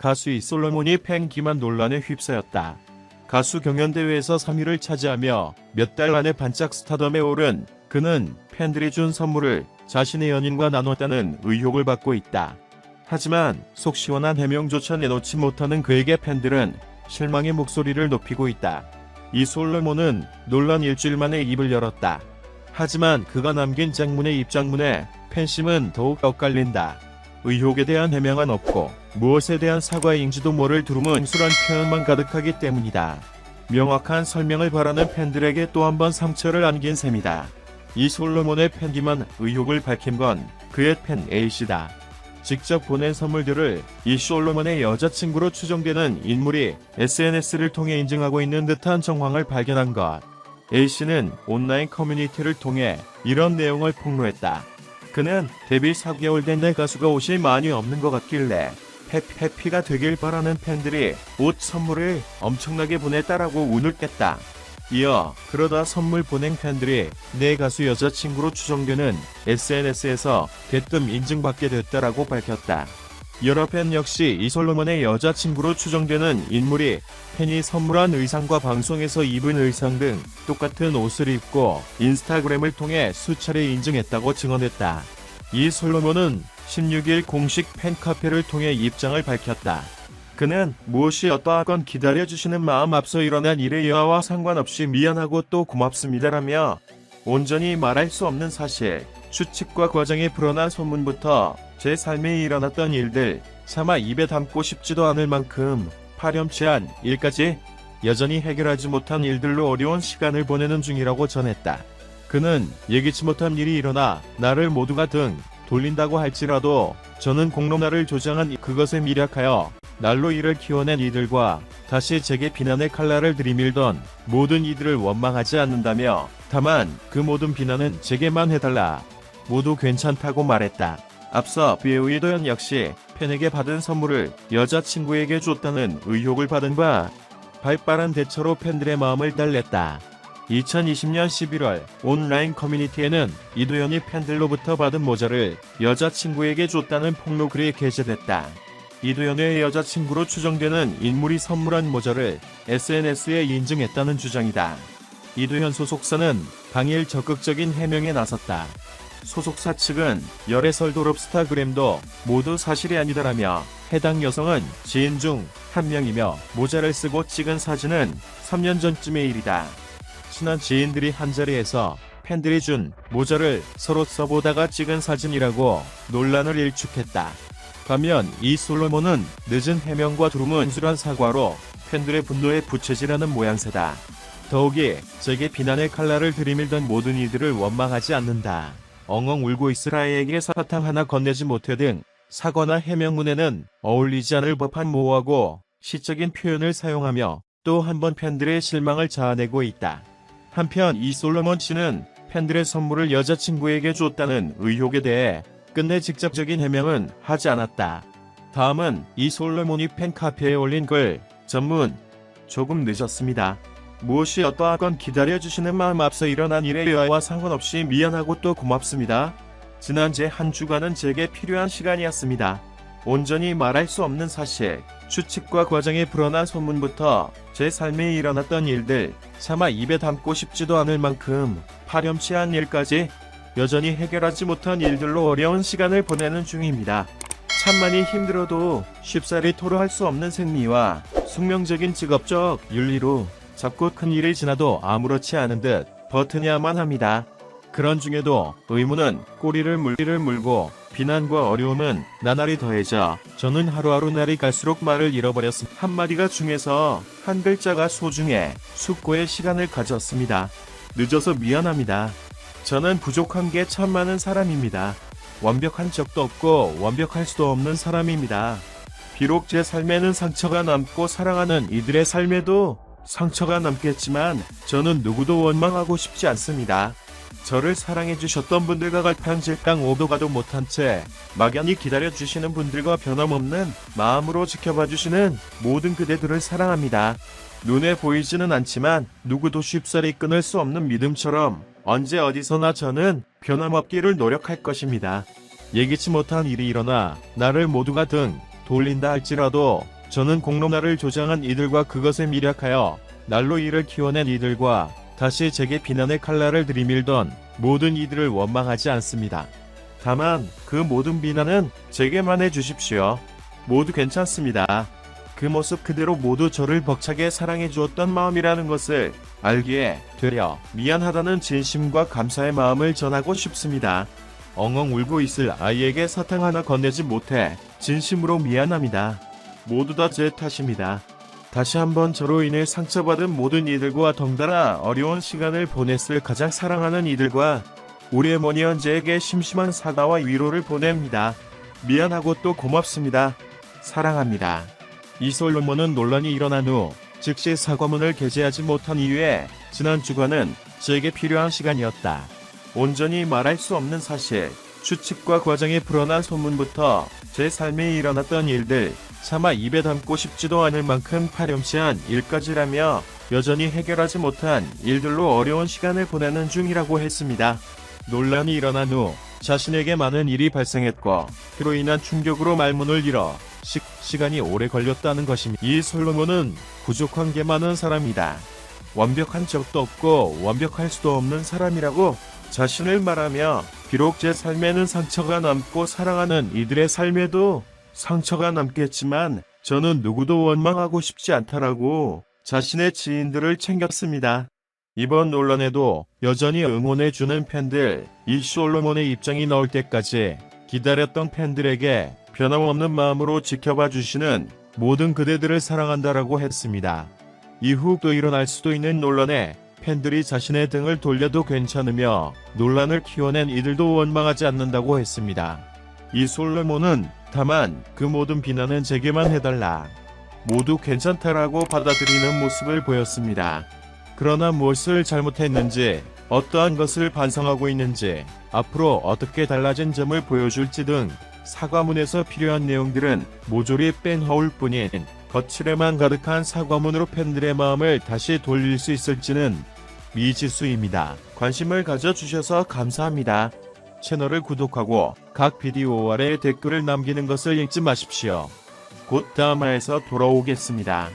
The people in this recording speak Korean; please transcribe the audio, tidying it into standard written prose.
가수 이솔로몬이 팬 기만 논란에 휩싸였다. 가수 경연대회에서 3위를 차지하며 몇 달 만에 반짝 스타덤에 오른 그는 팬들이 준 선물을 자신의 연인과 나눴다는 의혹을 받고 있다. 하지만 속 시원한 해명조차 내놓지 못하는 그에게 팬들은 실망의 목소리를 높이고 있다. 이솔로몬은 논란 일주일 만에 입을 열었다. 하지만 그가 남긴 장문의 입장문에 팬심은 더욱 엇갈린다. 의혹에 대한 해명은 없고 무엇에 대한 사과인지도 모를 두루뭉술한 표현만 가득하기 때문이다. 명확한 설명을 바라는 팬들에게 또 한 번 상처를 안긴 셈이다. 이솔로몬의 팬기만 의혹을 밝힌 건 그의 팬 A씨다. 직접 보낸 선물들을 이솔로몬의 여자친구로 추정되는 인물이 SNS를 통해 인증하고 있는 듯한 정황을 발견한 것. A씨는 온라인 커뮤니티를 통해 이런 내용을 폭로했다. 그는 데뷔 4개월 된 내 가수가 옷이 많이 없는 것 같길래 해피가 되길 바라는 팬들이 옷 선물을 엄청나게 보냈다라고 운을 깼다. 이어 그러다 선물 보낸 팬들이 내 가수 여자친구로 추정되는 SNS에서 대뜸 인증받게 됐다라고 밝혔다. 여러 팬 역시 이솔로몬의 여자친구로 추정되는 인물이 팬이 선물한 의상과 방송에서 입은 의상 등 똑같은 옷을 입고 인스타그램을 통해 수차례 인증했다고 증언했다. 이솔로몬은 16일 공식 팬카페를 통해 입장을 밝혔다. 그는 무엇이 어떠하건 기다려주시는 마음 앞서 일어난 일의 여하와 상관없이 미안하고 또 고맙습니다라며 온전히 말할 수 없는 사실, 추측과 과정에 불어난 소문부터 제 삶에 일어났던 일들, 차마 입에 담고 싶지도 않을 만큼 파렴치한 일까지 여전히 해결하지 못한 일들로 어려운 시간을 보내는 중이라고 전했다. 그는 예기치 못한 일이 일어나 나를 모두가 등 돌린다고 할지라도 저는 공론화를 조장한 그것에 미략하여 날로 이를 키워낸 이들과 다시 제게 비난의 칼날을 들이밀던 모든 이들을 원망하지 않는다며 다만 그 모든 비난은 제게만 해달라. 모두 괜찮다고 말했다. 앞서 배우 이도현 역시 팬에게 받은 선물을 여자친구에게 줬다는 의혹을 받은 바 발빠른 대처로 팬들의 마음을 달랬다. 2020년 11월 온라인 커뮤니티에는 이도현이 팬들로부터 받은 모자를 여자친구에게 줬다는 폭로글이 게재됐다. 이도현의 여자친구로 추정되는 인물이 선물한 모자를 SNS에 인증했다는 주장이다. 이도현 소속사는 당일 적극적인 해명에 나섰다. 소속사 측은 열애설 도롭 스타그램도 모두 사실이 아니다라며 해당 여성은 지인 중 한 명이며 모자를 쓰고 찍은 사진은 3년 전쯤의 일이다. 친한 지인들이 한자리에서 팬들이 준 모자를 서로 써보다가 찍은 사진이라고 논란을 일축했다. 반면 이솔로몬은 늦은 해명과 두루뭉술한 사과로 팬들의 분노에 부채질하는 모양새다. 더욱이 제게 비난의 칼날을 들이밀던 모든 이들을 원망하지 않는다. 엉엉 울고 있으라에게 사탕 하나 건네지 못해 등 사과나 해명문에는 어울리지 않을 법한 모호하고 시적인 표현을 사용하며 또 한 번 팬들의 실망을 자아내고 있다. 한편 이솔로몬 씨는 팬들의 선물을 여자친구에게 줬다는 의혹에 대해 끝내 직접적인 해명은 하지 않았다. 다음은 이솔로몬이 팬카페에 올린 글, 전문. 조금 늦었습니다. 무엇이 어떠하건 기다려주시는 마음 앞서 일어난 일의 여하와 상관없이 미안하고 또 고맙습니다. 지난 제 한 주간은 제게 필요한 시간이었습니다. 온전히 말할 수 없는 사실, 추측과 과정에 불어난 소문부터 제 삶에 일어났던 일들, 차마 입에 담고 싶지도 않을 만큼 파렴치한 일까지 여전히 해결하지 못한 일들로 어려운 시간을 보내는 중입니다. 참 많이 힘들어도 쉽사리 토로할 수 없는 생리와 숙명적인 직업적 윤리로 자꾸 큰 일이 지나도 아무렇지 않은 듯 버티냐만 합니다. 그런 중에도 의무는 꼬리를 물고 비난과 어려움은 나날이 더해져 저는 하루하루 날이 갈수록 말을 잃어버렸습니다. 한마디가 중에서 한 글자가 소중해 숙고의 시간을 가졌습니다. 늦어서 미안합니다. 저는 부족한 게 참 많은 사람입니다. 완벽한 적도 없고 완벽할 수도 없는 사람입니다. 비록 제 삶에는 상처가 남고 사랑하는 이들의 삶에도 상처가 남겠지만 저는 누구도 원망하고 싶지 않습니다. 저를 사랑해주셨던 분들과 갈팡질팡 오도 가도 못한 채 막연히 기다려주시는 분들과 변함없는 마음으로 지켜봐주시는 모든 그대들을 사랑합니다. 눈에 보이지는 않지만 누구도 쉽사리 끊을 수 없는 믿음처럼 언제 어디서나 저는 변함없기를 노력할 것입니다. 예기치 못한 일이 일어나 나를 모두가 등 돌린다 할지라도 저는 공론화를 조장한 이들과 그것에 미략하여 날로 이를 키워낸 이들과 다시 제게 비난의 칼날을 들이밀던 모든 이들을 원망하지 않습니다. 다만 그 모든 비난은 제게만 해주십시오. 모두 괜찮습니다. 그 모습 그대로 모두 저를 벅차게 사랑해 주었던 마음이라는 것을 알기에 되려 미안하다는 진심과 감사의 마음을 전하고 싶습니다. 엉엉 울고 있을 아이에게 사탕 하나 건네지 못해 진심으로 미안합니다. 모두 다 제 탓입니다. 다시 한번 저로 인해 상처받은 모든 이들과 덩달아 어려운 시간을 보냈을 가장 사랑하는 이들과 우리 어머니 현재에게 심심한 사과와 위로를 보냅니다. 미안하고 또 고맙습니다. 사랑합니다. 이 솔로몬은 논란이 일어난 후 즉시 사과문을 게재하지 못한 이유에 지난 주간은 제게 필요한 시간이었다. 온전히 말할 수 없는 사실, 추측과 과정에 불어난 소문부터 제 삶에 일어났던 일들, 차마 입에 담고 싶지도 않을 만큼 파렴치한 일까지라며 여전히 해결하지 못한 일들로 어려운 시간을 보내는 중이라고 했습니다. 논란이 일어난 후 자신에게 많은 일이 발생했고 그로 인한 충격으로 말문을 잃어 시간이 오래 걸렸다는 것입니다. 이 솔로몬은 부족한 게 많은 사람이다. 완벽한 적도 없고 완벽할 수도 없는 사람이라고 자신을 말하며 비록 제 삶에는 상처가 남고 사랑하는 이들의 삶에도 상처가 남겠지만 저는 누구도 원망하고 싶지 않다라고 자신의 지인들을 챙겼습니다. 이번 논란에도 여전히 응원해주는 팬들, 이 솔로몬의 입장이 나올 때까지 기다렸던 팬들에게 변함없는 마음으로 지켜봐 주시는 모든 그대들을 사랑한다라고 했습니다. 이후 또 일어날 수도 있는 논란에 팬들이 자신의 등을 돌려도 괜찮으며 논란을 키워낸 이들도 원망하지 않는다고 했습니다. 이 솔로몬은 다만 그 모든 비난은 제게만 해달라. 모두 괜찮다라고 받아들이는 모습을 보였습니다. 그러나 무엇을 잘못했는지, 어떠한 것을 반성하고 있는지, 앞으로 어떻게 달라진 점을 보여줄지 등 사과문에서 필요한 내용들은 모조리 뺀 허울 뿐인 거칠에만 가득한 사과문으로 팬들의 마음을 다시 돌릴 수 있을지는 미지수입니다. 관심을 가져주셔서 감사합니다. 채널을 구독하고 각 비디오 아래에 댓글을 남기는 것을 잊지 마십시오. 곧 다음 화에서 돌아오겠습니다.